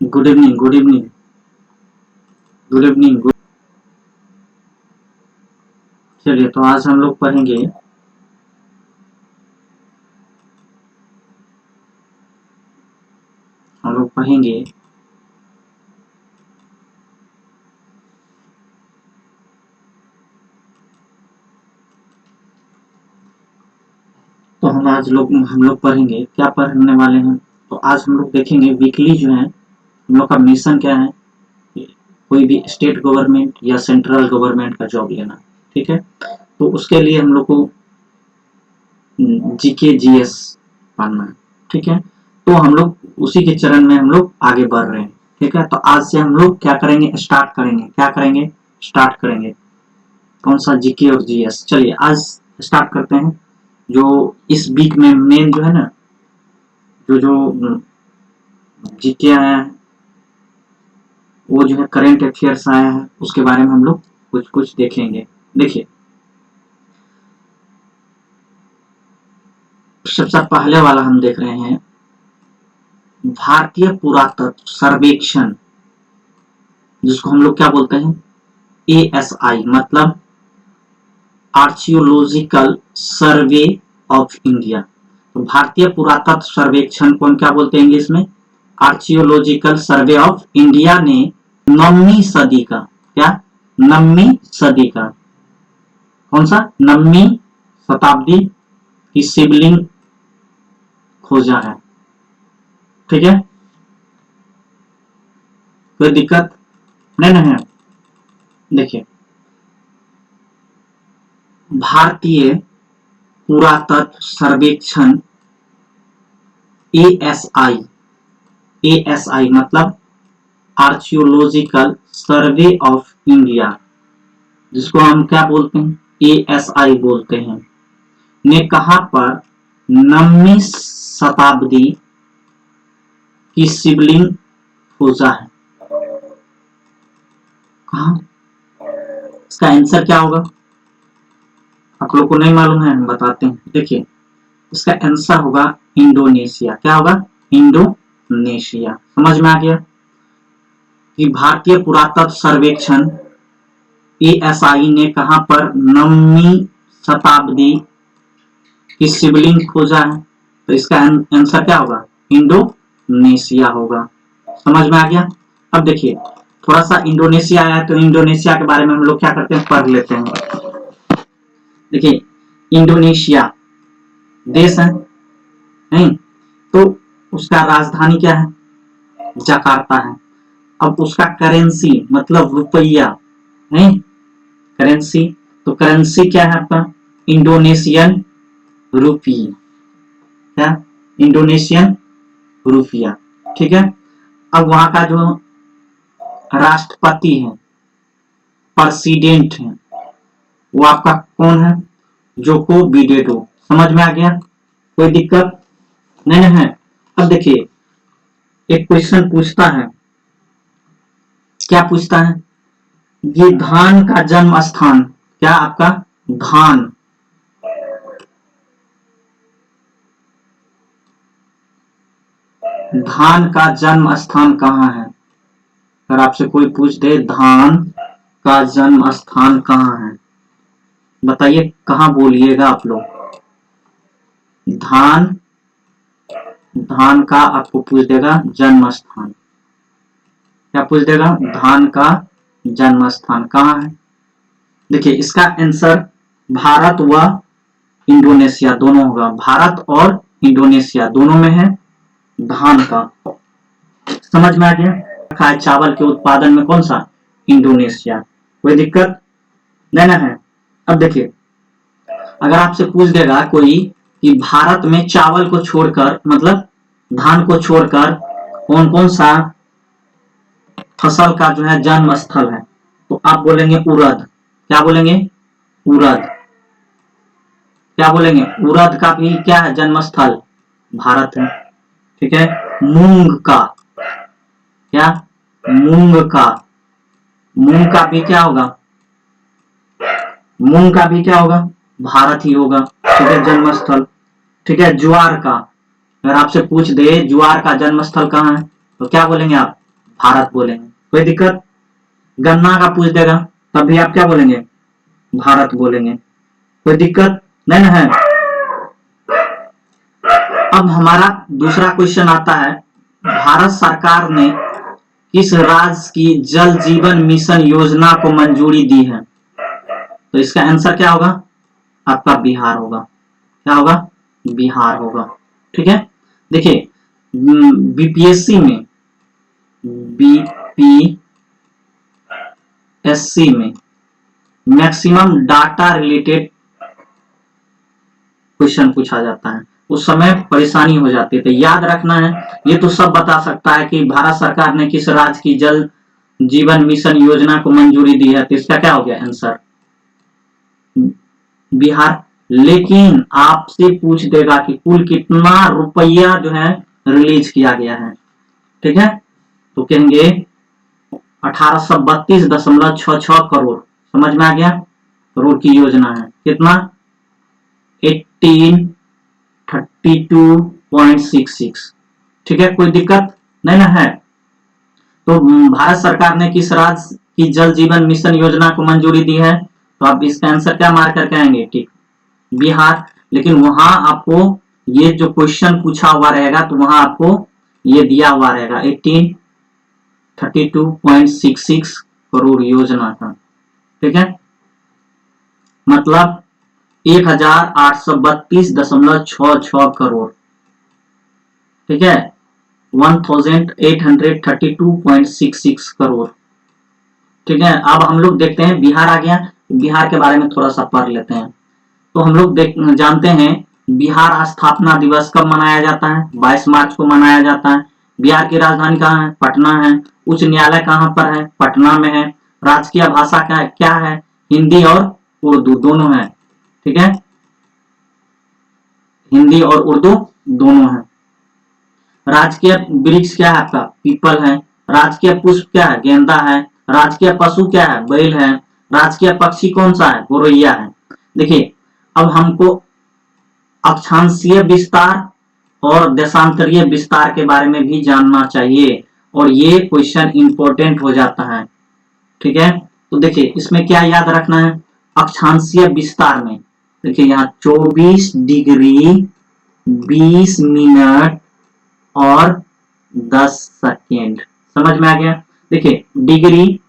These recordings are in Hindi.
Good evening, good evening, good evening. चलिए, तो आज हम लोग पढ़ेंगे हम लोग पढ़ेंगे तो हम लोग पढ़ेंगे, क्या पढ़ने वाले हैं। तो आज हम लोग देखेंगे वीकली जो है हम लोग का मिशन क्या है, कोई भी स्टेट गवर्नमेंट या सेंट्रल गवर्नमेंट का जॉब लेना। ठीक है, तो उसके लिए हम लोग को जीके जीएस पढ़ना है। ठीक है, तो हम लोग उसी के चरण में हम लोग आगे बढ़ रहे हैं। ठीक है, तो आज से हम लोग क्या करेंगे, स्टार्ट करेंगे कौन सा, जीके और जीएस। चलिए आज स्टार्ट करते हैं। जो इस वीक में मेन जो है ना, जो जो जीके आया है, वो जो है करंट अफेयर्स आया है, उसके बारे में हम लोग कुछ कुछ देखेंगे। देखिए, सबसे पहले वाला हम देख रहे हैं भारतीय पुरातत्व सर्वेक्षण, जिसको हम लोग क्या बोलते हैं, ASI, मतलब आर्चियोलॉजिकल सर्वे ऑफ इंडिया। तो भारतीय पुरातत्व सर्वेक्षण को हम क्या बोलते हैं इंग्लिश में, आर्चियोलॉजिकल सर्वे ऑफ इंडिया ने 9वीं सदी का, क्या 9वीं सदी का, कौन सा 9वीं शताब्दी की शिवलिंग खोजा है। ठीक है, कोई दिक्कत नहीं है। देखिए, भारतीय पुरातत्व सर्वेक्षण ASI मतलब आर्चियोलॉजिकल सर्वे ऑफ इंडिया, जिसको हम क्या बोलते हैं, ASI बोलते हैं, ने कहां पर 9वीं शताब्दी की शिवलिंग खोजा है। कहां, इसका आंसर क्या होगा, आप लोग को नहीं मालूम है, हम बताते हैं। देखिए, इसका आंसर होगा इंडोनेशिया। क्या होगा, इंडोनेशिया। समझ में आ गया कि भारतीय पुरातत्व सर्वेक्षण ASI ने कहां पर 9वीं शताब्दी की शिवलिंग खोजा है, तो इसका आंसर क्या होगा, इंडोनेशिया होगा। समझ में आ गया। अब देखिए, थोड़ा सा इंडोनेशिया आया, तो इंडोनेशिया के बारे में हम लोग क्या करते हैं, पढ़ लेते हैं। देखिए, इंडोनेशिया देश है नहीं, तो उसका राजधानी क्या है, जकार्ता है। अब उसका करेंसी मतलब रुपया नहीं, करेंसी, तो करेंसी क्या है आपका, इंडोनेशियन रूपी, क्या इंडोनेशियन रुपया। ठीक है, अब वहां का जो राष्ट्रपति है, प्रेसिडेंट है, वो आपका कौन है, जोको विडोडो। समझ में आ गया, कोई दिक्कत नहीं है। अब देखिए, एक क्वेश्चन पूछता है, क्या पूछता है, ये धान का जन्म स्थान, क्या आपका धान का जन्म स्थान कहाँ है। अगर आपसे कोई पूछ दे धान का जन्म स्थान कहाँ है, बताइए कहाँ बोलिएगा आप लोग। धान का आपको पूछ देगा जन्म स्थान, क्या पूछ देगा, धान का जन्म स्थान कहाँ है। देखिए, इसका आंसर भारत व इंडोनेशिया दोनों होगा, भारत और इंडोनेशिया दोनों में है धान का। समझ में आ गया, रखा है चावल के उत्पादन में कौन सा, इंडोनेशिया। कोई दिक्कत नहीं ना है। अब देखिए, अगर आपसे पूछ देगा कोई कि भारत में चावल को छोड़कर, मतलब धान को छोड़कर कौन कौन सा फसल का जो है जन्म स्थल है, तो आप बोलेंगे उड़द। क्या बोलेंगे, उड़द। क्या बोलेंगे, उड़द का भी क्या है जन्म स्थल, भारत है। ठीक है, मूंग का, क्या मूंग का, मूंग का भी क्या होगा, मूंग का भी क्या होगा, भारत ही होगा। ठीक है, जन्म स्थल। ठीक है, ज्वार का, अगर आपसे पूछ दे ज्वार का जन्म स्थल कहाँ है, तो क्या बोलेंगे आप, भारत बोलेंगे, कोई दिक्कत। गन्ना का पूछ देगा तब भी आप क्या बोलेंगे, भारत बोलेंगे, कोई दिक्कत नहीं ना है। अब हमारा दूसरा क्वेश्चन आता है, भारत सरकार ने किस राज्य की जल जीवन मिशन योजना को मंजूरी दी है? तो इसका आंसर क्या होगा, आपका बिहार होगा। क्या होगा, बिहार होगा। ठीक है, देखिए बीपीएससी में, बीपीएससी में मैक्सिमम डाटा रिलेटेड क्वेश्चन पूछा जाता है, उस समय परेशानी हो जाती है, तो याद रखना है। ये तो सब बता सकता है कि भारत सरकार ने किस राज्य की जल जीवन मिशन योजना को मंजूरी दी है, तो इसका क्या हो गया आंसर, बिहार। लेकिन आपसे पूछ देगा कि कुल कितना रुपया जो है रिलीज किया गया है, ठीक है, तो कहेंगे 1832.66 करोड़, समझ में आ गया, करोड़ की योजना है। कितना, 1832.66, ठीक है, कोई दिक्कत नहीं ना है। तो भारत सरकार ने किस राज्य की जल जीवन मिशन योजना को मंजूरी दी है, तो आप इसका आंसर क्या मार करके आएंगे, ठीक, बिहार। लेकिन वहां आपको ये जो क्वेश्चन पूछा हुआ रहेगा तो वहां आपको ये दिया हुआ रहेगा 1832.66 करोड़ योजना का, ठीक है, मतलब 1832.66 करोड़, ठीक है, 1832.66 करोड़, ठीक है। अब हम लोग देखते हैं बिहार आ गया, बिहार के बारे में थोड़ा सा पढ़ लेते हैं। तो हम लोग जानते हैं बिहार स्थापना दिवस कब मनाया जाता है, 22 मार्च को मनाया जाता है। बिहार की राजधानी कहाँ है, पटना है। उच्च न्यायालय कहाँ पर है, पटना में है। राजकीय भाषा क्या है, हिंदी और उर्दू दोनों है, ठीक है, हिंदी और उर्दू दोनों है। राजकीय वृक्ष क्या है आपका, पीपल है। राजकीय पुष्प क्या है, गेंदा है। राजकीय पशु क्या है, बैल है। राजकीय पक्षी कौन सा है, गोरैया है। देखिए अब हमको अक्षांशीय विस्तार और देशांतरीय विस्तार के बारे में भी जानना चाहिए, और ये क्वेश्चन इंपॉर्टेंट हो जाता है, ठीक है। तो देखिए इसमें क्या याद रखना है, अक्षांशीय विस्तार में देखिए यहाँ 24 डिग्री 20 मिनट और 10 सेकेंड, समझ में आ गया। देखिए डिग्री,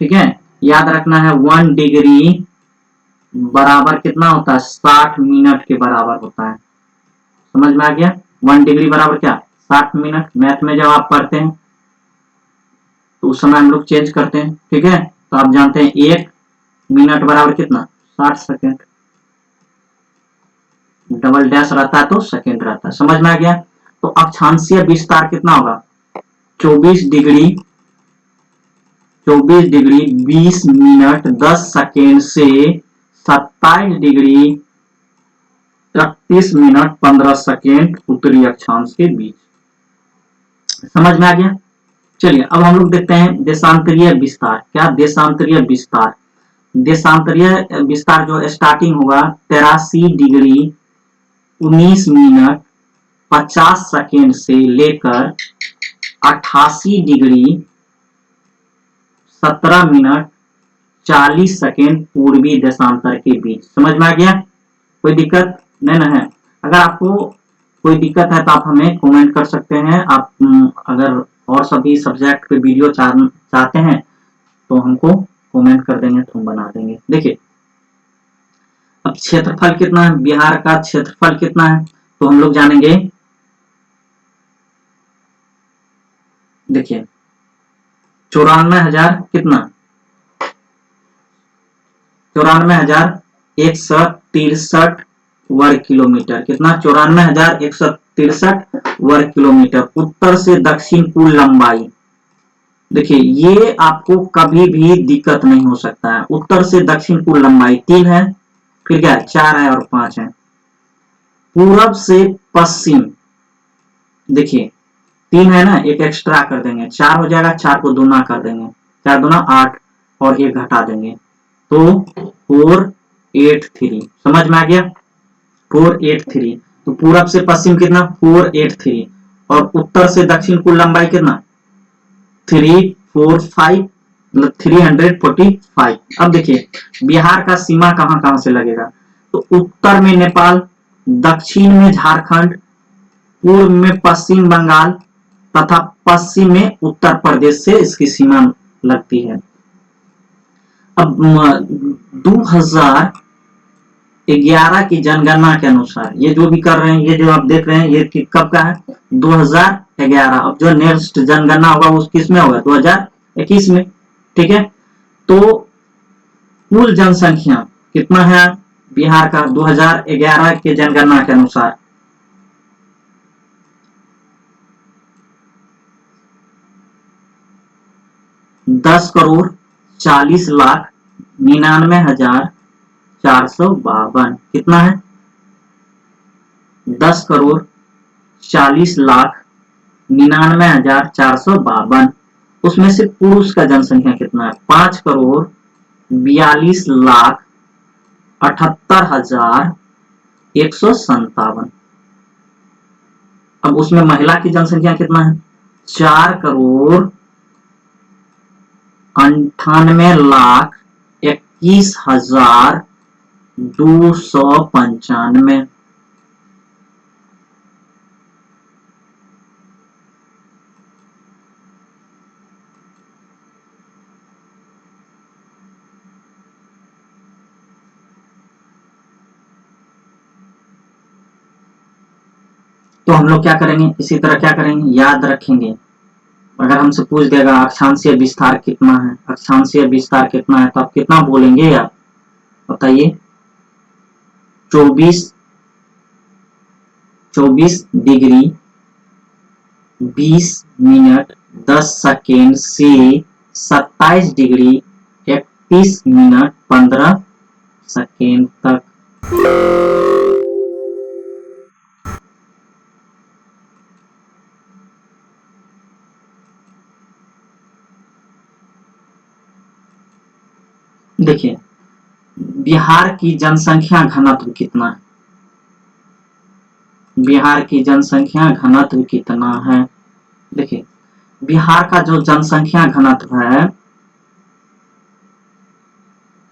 ठीक है, याद रखना है 1 डिग्री बराबर कितना होता है, 60 मिनट के बराबर होता है, समझ में आ गया। 1 डिग्री बराबर क्या, 60 मिनट। मैथ में जब आप पढ़ते हैं तो उस समय हम लोग चेंज करते हैं, ठीक है। तो आप जानते हैं 1 मिनट बराबर कितना, 60 सेकेंड। डबल डैश रहता है तो सेकेंड रहता है, समझ में आ गया। तो अक्षांशीय विस्तार कितना होगा, 24 डिग्री 20 मिनट 10 सेकेंड से 27 डिग्री 31 मिनट 15 सेकेंड उत्तरी अक्षांश के बीच, समझ में आ गया। चलिए अब हम लोग देखते हैं देशांतरीय विस्तार। क्या, देशांतरीय विस्तार, देशांतरीय विस्तार जो स्टार्टिंग होगा 83 डिग्री 19 मिनट 50 सेकेंड से लेकर 88 डिग्री 17 मिनट 40 सेकेंड पूर्वी देशांतर के बीच, समझ में आ गया, कोई दिक्कत नहीं ना है। अगर आपको कोई दिक्कत है तो आप हमें कमेंट कर सकते हैं। आप अगर और सभी सब्जेक्ट पे वीडियो चाहते हैं तो हमको कमेंट कर देंगे तो हम बना देंगे। देखिए अब क्षेत्रफल कितना है, बिहार का क्षेत्रफल कितना है, तो हम लोग जानेंगे। देखिए 94,000 कितना, 94,163 वर्ग किलोमीटर, कितना, 94,163 वर्ग किलोमीटर उत्तर से दक्षिण कुल लंबाई। देखिए ये आपको कभी भी दिक्कत नहीं हो सकता है। उत्तर से दक्षिण कुल लंबाई 3 है, फिर क्या 4 है और 5 है। पूरब से पश्चिम, देखिए 3 है ना, एक एक्स्ट्रा कर देंगे, 4 हो जाएगा, 4 को दूना कर देंगे, 4 दूना 8 और 1 घटा देंगे तो 483, समझ में आ गया, 483। तो पूरब से पश्चिम कितना, 483, और उत्तर से दक्षिण कुल लंबाई कितना, 345 मतलब 345। अब देखिए बिहार का सीमा कहां कहां से लगेगा, तो उत्तर में नेपाल, दक्षिण में झारखंड, पूर्व में पश्चिम बंगाल तथा पश्चिम में उत्तर प्रदेश से इसकी सीमा लगती है। अब 2011 की जनगणना के अनुसार ये जो भी कर रहे हैं, ये जो आप देख रहे हैं, ये कब का है, 2011। अब जो नेक्स्ट जनगणना होगा वो किस में होगा, 2021 में। ठीक है, तो कुल जनसंख्या कितना है बिहार का 2011 के जनगणना के अनुसार, 10,40,99,452। कितना है, 10,40,99,452। उसमें से पुरुष का जनसंख्या कितना है, 5,42,78,157। अब उसमें महिला की जनसंख्या कितना है, 4,98,21,295। तो हम लोग क्या करेंगे, इसी तरह क्या करेंगे, याद रखेंगे। अगर हमसे पूछ देगा अक्षांशीय विस्तार कितना है, अक्षांशीय विस्तार कितना है, तो आप कितना बोलेंगे आप बताइए, 24 डिग्री 20 मिनट 10 सेकेंड से 27 डिग्री 31 मिनट 15 सेकेंड तक। देखिए बिहार की जनसंख्या घनत्व कितना है, बिहार की जनसंख्या घनत्व कितना है। देखिए बिहार का जो जनसंख्या घनत्व है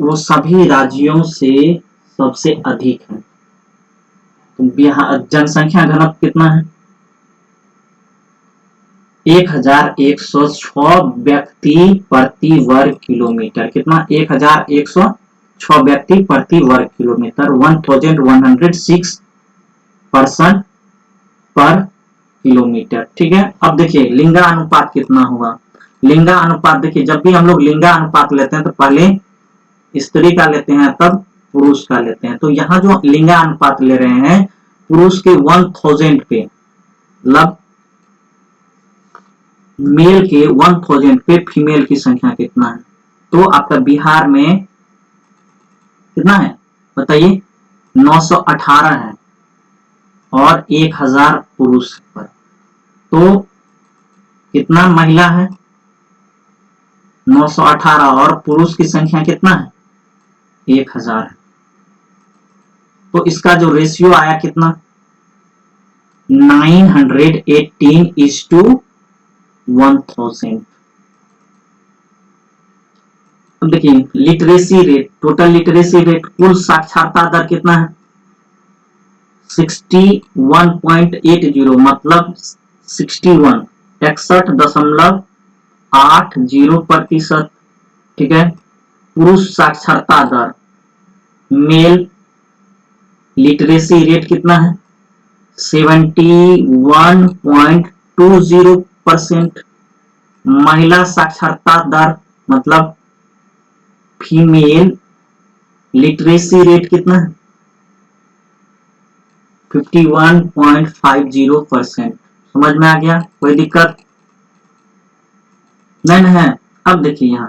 वो सभी राज्यों से सबसे अधिक है। तो बिहार जनसंख्या घनत्व कितना है, 1106 व्यक्ति प्रति वर्ग किलोमीटर। कितना, 1106 व्यक्ति प्रति वर्ग किलोमीटर, 1106 पर्सन पर किलोमीटर। ठीक है, अब देखिए लिंगानुपात कितना होगा, लिंगानुपात देखिए जब भी हम लोग लिंगानुपात लेते हैं तो पहले स्त्री का लेते हैं तब पुरुष का लेते हैं। तो यहाँ जो लिंगानुपात ले रहे हैं पुरुष के 1000 पे, मतलब मेल के 1000 पे फीमेल की संख्या कितना है, तो आपका बिहार में कितना है बताइए, 918 है और 1000 पुरुष पर, तो कितना महिला है 918 और पुरुष की संख्या कितना है 1000 है। तो इसका जो रेशियो आया कितना, 918:1000। अब देखिए literacy rate, total literacy rate, कुल साक्षरता दर कितना है 61.80, मतलब 61 61.80%। ठीक है, पुरुष साक्षरता दर, मेल लिटरेसी रेट कितना है 71.20%। महिला साक्षरता दर मतलब फीमेल लिटरेसी रेट कितना है 51.50%। समझ में आ गया, कोई दिक्कत नहीं है। अब देखिए यहाँ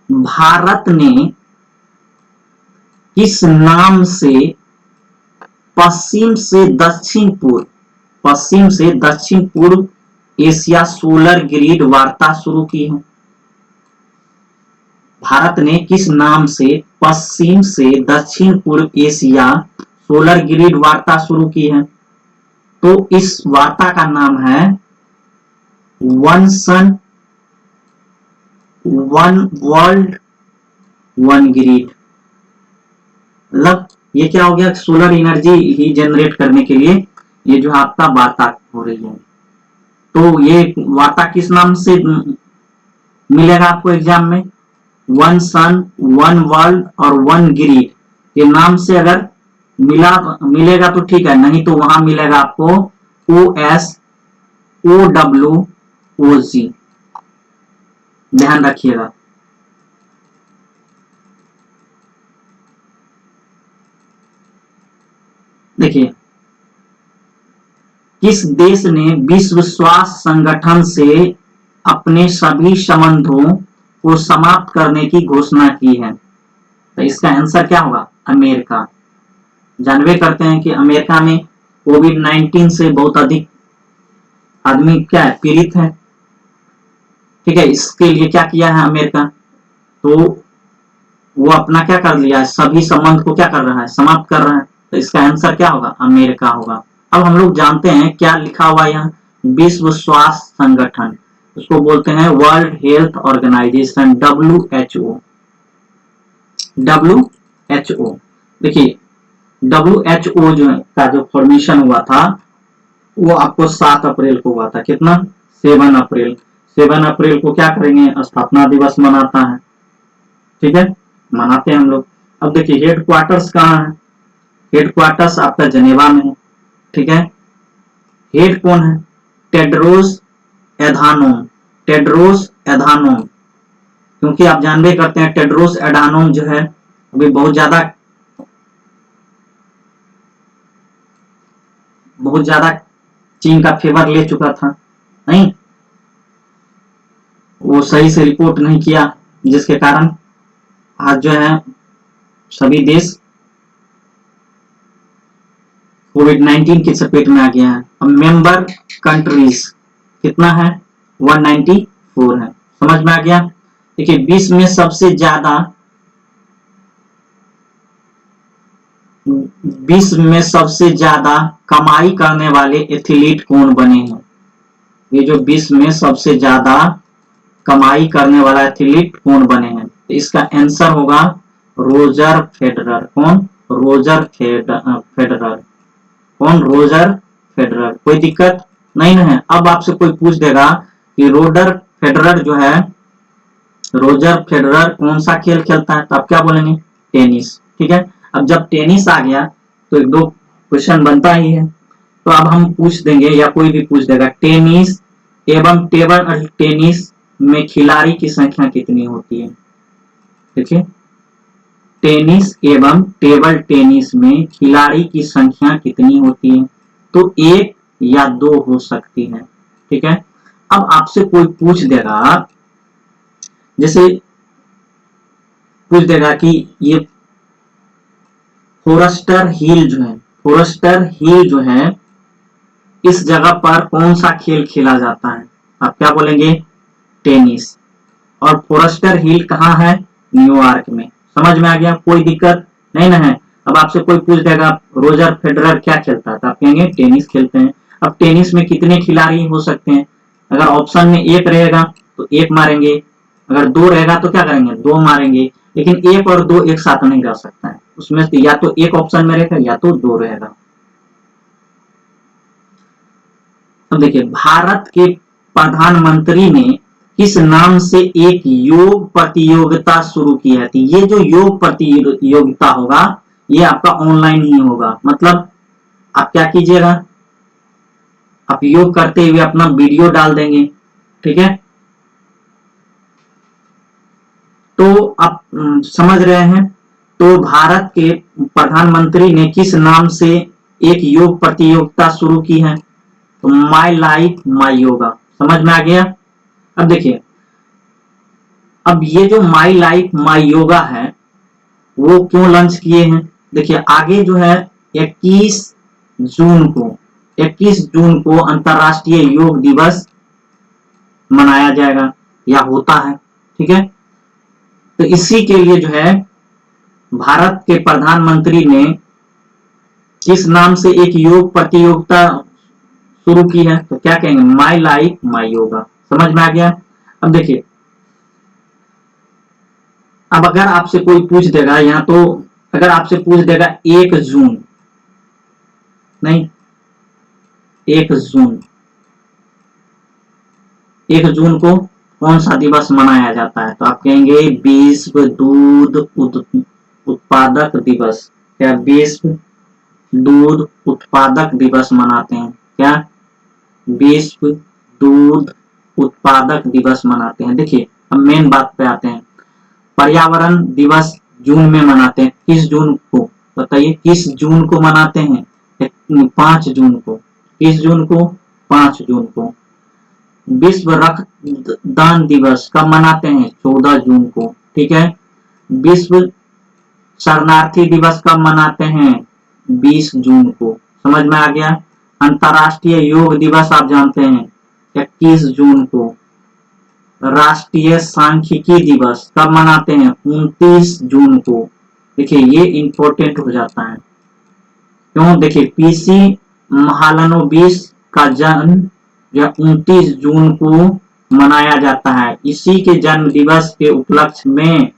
भारत ने किस नाम से पश्चिम से दक्षिण पूर्व एशिया सोलर ग्रिड वार्ता शुरू की है। भारत ने किस नाम से पश्चिम से दक्षिण पूर्व एशिया सोलर ग्रिड वार्ता शुरू की है, तो इस वार्ता का नाम है वन सन, वन वर्ल्ड, वन ग्रिड। मतलब ये क्या हो गया, सोलर एनर्जी ही जनरेट करने के लिए ये जो आपका वार्ता हो रही है। तो ये वार्ता किस नाम से मिलेगा आपको एग्जाम में? वन सन, वन वर्ल्ड और वन ग्रिड, ये नाम से अगर मिलेगा तो ठीक है, नहीं तो वहां मिलेगा आपको OSOWOG। ध्यान रखिएगा। देखिए, किस देश ने विश्व स्वास्थ्य संगठन से अपने सभी संबंधों को समाप्त करने की घोषणा की है? तो इसका आंसर क्या होगा? अमेरिका। जानवे करते हैं कि अमेरिका में कोविड-19 से बहुत अधिक आदमी क्या है, पीड़ित है। ठीक है, इसके लिए क्या किया है अमेरिका? तो वो अपना क्या कर लिया है, सभी संबंध को क्या कर रहा है, समाप्त कर रहा है। तो इसका आंसर क्या होगा? अमेरिका होगा। अब हम लोग जानते हैं क्या लिखा हुआ है यहाँ, विश्व स्वास्थ्य संगठन, उसको बोलते हैं World Health Organization, WHO। WHO देखिए, WHO का जो फॉर्मेशन हुआ था वो आपको 7 अप्रैल को हुआ था। कितना? 7 अप्रैल। 7 अप्रैल को क्या करेंगे, स्थापना दिवस मनाता है। ठीक है, मनाते हैं हम लोग। अब देखिए हेडक्वार्टर्स कहाँ है? हेडक्वार्टर्स आपका जेनेवा में है। ठीक है, हेड कौन है? Tedros Adhanom. टेड्रोस एधानोम, क्योंकि आप जानबे करते हैं टेड्रोस एधानोम जो है अभी बहुत ज्यादा चीन का फेवर ले चुका था, नहीं, वो सही से रिपोर्ट नहीं किया, जिसके कारण आज जो है सभी देश कोविड-19 की चपेट में आ गया है। अब मेंबर कंट्रीज कितना है? 194 है। समझ में आ गया? देखिए, विश्व में सबसे ज्यादा कमाई करने वाले एथलीट कौन बने हैं? ये जो विश्व में सबसे ज्यादा कमाई करने वाला एथलीट कौन बने हैं? तो इसका आंसर होगा रोजर फेडरर। कौन? Roger Federer. कौन? Roger Federer. कोई दिक्कत नहीं है। अब आपसे कोई पूछ देगा कि रोजर फेडरर जो है, रोजर फेडरर कौन सा खेल खेलता है, तो आप क्या बोलेंगे? टेनिस। ठीक है, अब जब टेनिस आ गया तो 1-2 क्वेश्चन बनता ही है। तो अब हम पूछ देंगे या कोई भी पूछ देगा, टेनिस एवं टेबल टेनिस में खिलाड़ी की संख्या कितनी होती है? देखिए, टेनिस एवं टेबल टेनिस में खिलाड़ी की संख्या कितनी होती है? तो 1 या 2 हो सकती है। ठीक है, अब आपसे कोई पूछ देगा, जैसे पूछ देगा कि ये फोरेस्टर हिल जो है इस जगह पर कौन सा खेल खेला जाता है? आप क्या बोलेंगे? टेनिस। और फोरेस्टर हिल कहाँ है? न्यूयॉर्क में। समझ में आ गया? कोई दिक्कत नहीं ना है। अब आपसे कोई पूछ देगा रोजर फेडरर क्या खेलता है, तो आप कहेंगे टेनिस खेलते हैं। अब टेनिस में कितने खिलाड़ी हो सकते हैं? अगर ऑप्शन में 1 रहेगा तो 1 मारेंगे, अगर 2 रहेगा तो क्या करेंगे? 2 मारेंगे। लेकिन 1 और 2 एक साथ नहीं रह सकता है, उसमें से या तो 1 ऑप्शन में रहेगा या तो 2 रहेगा। अब देखिए, भारत के प्रधानमंत्री ने किस नाम से एक योग प्रतियोगिता शुरू की है? तो ये जो योग प्रतियोगिता होगा ये आपका ऑनलाइन ही होगा। मतलब आप क्या कीजिएगा, आप योग करते हुए अपना वीडियो डाल देंगे। ठीक है, तो आप समझ रहे हैं। तो भारत के प्रधानमंत्री ने किस नाम से एक योग प्रतियोगिता शुरू की है? तो माई लाइफ माई योगा। समझ में आ गया? अब देखिए, अब ये जो माई लाइफ माई योगा है वो क्यों लॉन्च किए हैं? देखिए, आगे जो है 21 जून को अंतरराष्ट्रीय योग दिवस मनाया जाएगा या होता है। ठीक है, तो इसी के लिए जो है भारत के प्रधानमंत्री ने किस नाम से एक योग प्रतियोगिता शुरू की है? तो क्या कहेंगे? My life my yoga. समझ में आ गया। अब देखिए, अब अगर आपसे कोई पूछ देगा यहाँ, तो अगर आपसे पूछ देगा 1 जून, नहीं 1 जून, 1 जून को कौन सा दिवस मनाया जाता है, तो आप कहेंगे विश्व दूध उत्पादक दिवस। क्या विश्व दूध उत्पादक दिवस मनाते हैं, क्या विश्व दूध उत्पादक दिवस मनाते हैं। देखिए अब मेन बात पे आते हैं, पर्यावरण दिवस जून में मनाते हैं, किस जून को बताइए, किस जून को मनाते हैं, 5 जून को, किस जून को, 5 जून को। विश्व रक्तदान दिवस कब मनाते हैं, 14 जून को, ठीक है। विश्व शरणार्थी दिवस कब मनाते हैं, 20 जून को, समझ में आ गया। अंतर्राष्ट्रीय योग दिवस आप जानते हैं 21 जून को। राष्ट्रीय सांख्यिकी दिवस कब मनाते हैं, 29 जून को। देखिए ये इंपॉर्टेंट हो जाता है, क्यों, देखिए पीसी महालनोबिस का जन्म 29 जून को मनाया जाता है। इसी के जन्म दिवस के उपलक्ष्य में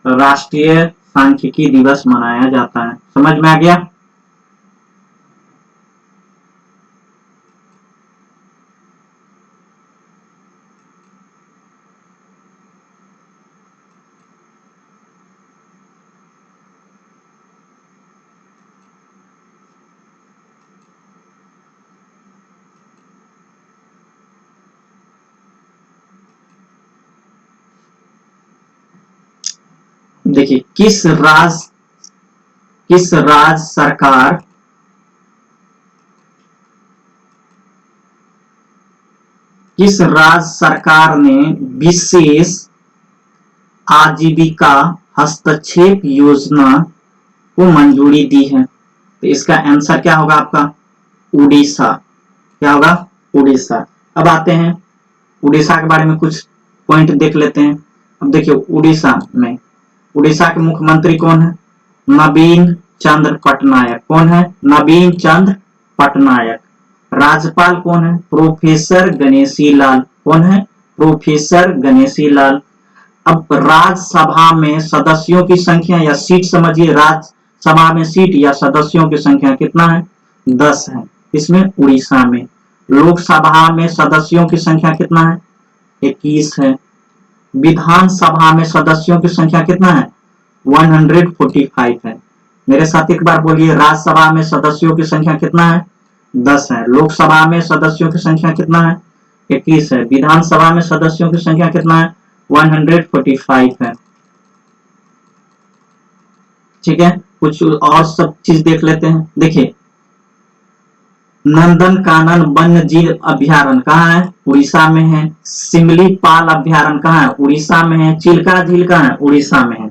राष्ट्रीय सांख्यिकी दिवस मनाया जाता है। समझ में आ गया। देखिए किस राज्य सरकार ने विशेष आजीविका हस्तक्षेप योजना को मंजूरी दी है, तो इसका आंसर क्या होगा आपका, उड़ीसा। क्या होगा, उड़ीसा। अब आते हैं उड़ीसा के बारे में कुछ पॉइंट देख लेते हैं। अब देखिए उड़ीसा के मुख्यमंत्री कौन है, नवीन चंद्र पटनायक। कौन है, नवीन चंद्र पटनायक। राज्यपाल कौन है, प्रोफेसर गणेशी लाल। कौन है, प्रोफेसर गणेशी लाल। अब राज्यसभा में सदस्यों की संख्या या सीट समझिए, राज्यसभा में सीट या सदस्यों की संख्या कितना है, 10 है। इसमें उड़ीसा में। लोकसभा में सदस्यों की संख्या कितना है, 21 है। विधानसभा में सदस्यों की संख्या कितना है, 145 है। मेरे साथ एक बार बोलिए, राज्यसभा में सदस्यों की संख्या कितना है, 10 है। लोकसभा में सदस्यों की संख्या कितना है, 21 है। विधानसभा में सदस्यों की संख्या कितना है, 145 है। ठीक है, कुछ और सब चीज देख लेते हैं। देखिए नंदन कानन वन्य जीव अभ्यारण्य कहाँ है, उड़ीसा में है। सिमलीपाल अभ्यारण्य कहाँ है, उड़ीसा में है। चिल्का झील कहाँ है, उड़ीसा में है।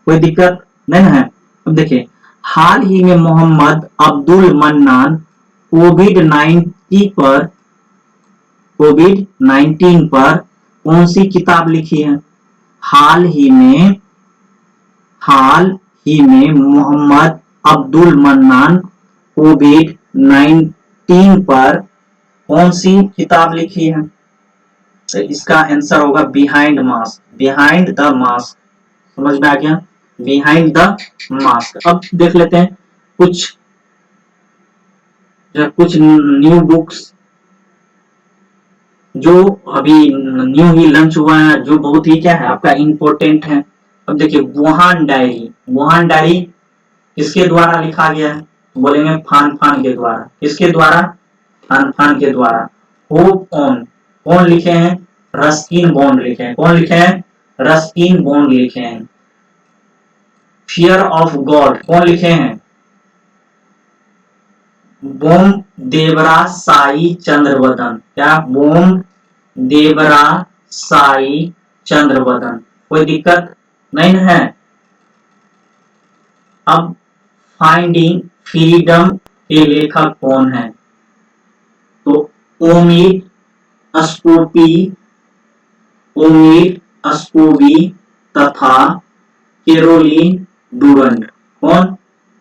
कोई दिक्कत नहीं है। अब देखिए हाल ही में मोहम्मद अब्दुल मन्नान कोविड-19 पर कौन सी किताब लिखी है, हाल ही में मोहम्मद अब्दुल मन्नान कोविड-19 पर कौन सी किताब लिखी है, तो इसका आंसर होगा बिहाइंड द मास्क। समझ में आ गया, बिहाइंड द मास्क। अब देख लेते हैं कुछ न्यू बुक्स जो अभी न्यू ही लॉन्च हुआ है, जो बहुत ही क्या है आपका इंपॉर्टेंट है। अब देखिए वुहान डायरी किसके द्वारा लिखा गया है, बोलेंगे फान के द्वारा। किसके द्वारा, फान के द्वारा। होप ऑन कौन लिखे हैं, रस्किन बॉन्ड लिखे हैं। कौन लिखे हैं, रस्किन बॉन्ड लिखे हैं। फियर ऑफ गॉड कौन लिखे हैं, बोम देवरा साई चंद्रवदन। क्या, बोम देवरा साई चंद्रवदन। कोई दिक्कत नहीं है। अब फाइंडिंग फ्रीडम के लेखक कौन है, तो ओमिड स्कोबी तथा कैरोलिन डूरंड। कौन,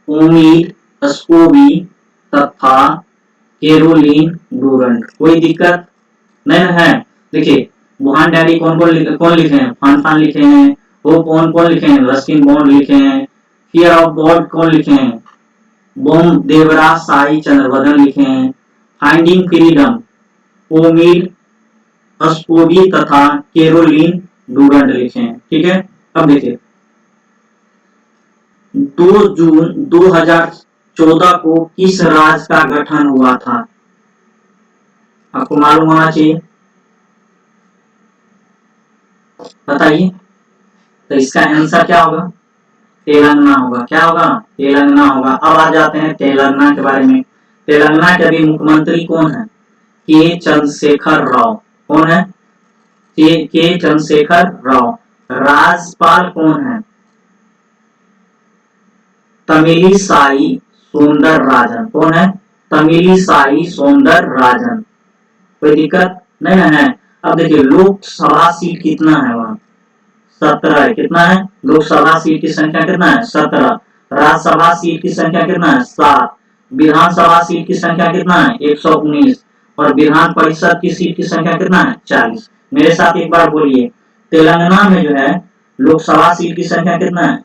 ओमिड स्कोबी तथा कैरोलिन डूरंड। कोई दिक्कत नहीं है। देखिए वुहान डायरी कौन लिखे हैं, फान लिखे हैं, वो कौन लिखे हैं, रस्किन बॉन्ड लिखे हैं, फियर ऑफ गॉड कौन लिखे हैं, बोम देवराज साई चंद्रवदन लिखे हैं, फाइंडिंग फ्रीडम ओमिर अस्कोवी तथा कैरोलिन डूरंट लिखे हैं। ठीक है, अब देखिए 2 जून 2014 को किस राज्य का गठन हुआ था, आपको मालूम होना चाहिए, बताइए। तो इसका आंसर क्या होगा, तेलंगाना होगा। क्या होगा, तेलंगाना होगा। अब आ जाते हैं तेलंगाना के बारे में। तेलंगाना के अभी मुख्यमंत्री कौन है, के चंद्रशेखर राव। कौन है, के चंद्रशेखर राव। राज्यपाल कौन है, तमिलिसाई सौंदरराजन। कौन है, तमिलिसाई सौंदरराजन। कोई दिक्कत नहीं है। अब देखिए लोकसभा सीट कितना है वहां, 17 है। कितना है, लोकसभा सीट की संख्या कितना है, 17। राज्यसभा सीट की संख्या कितना है, 7। विधानसभा सीट की संख्या कितना है, 119। और विधान परिषद की सीट की संख्या कितना है, 40। मेरे साथ एक बार बोलिए, तेलंगाना में जो है लोकसभा सीट की संख्या कितना है,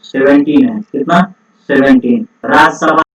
17 है। कितना, 17। राज्यसभा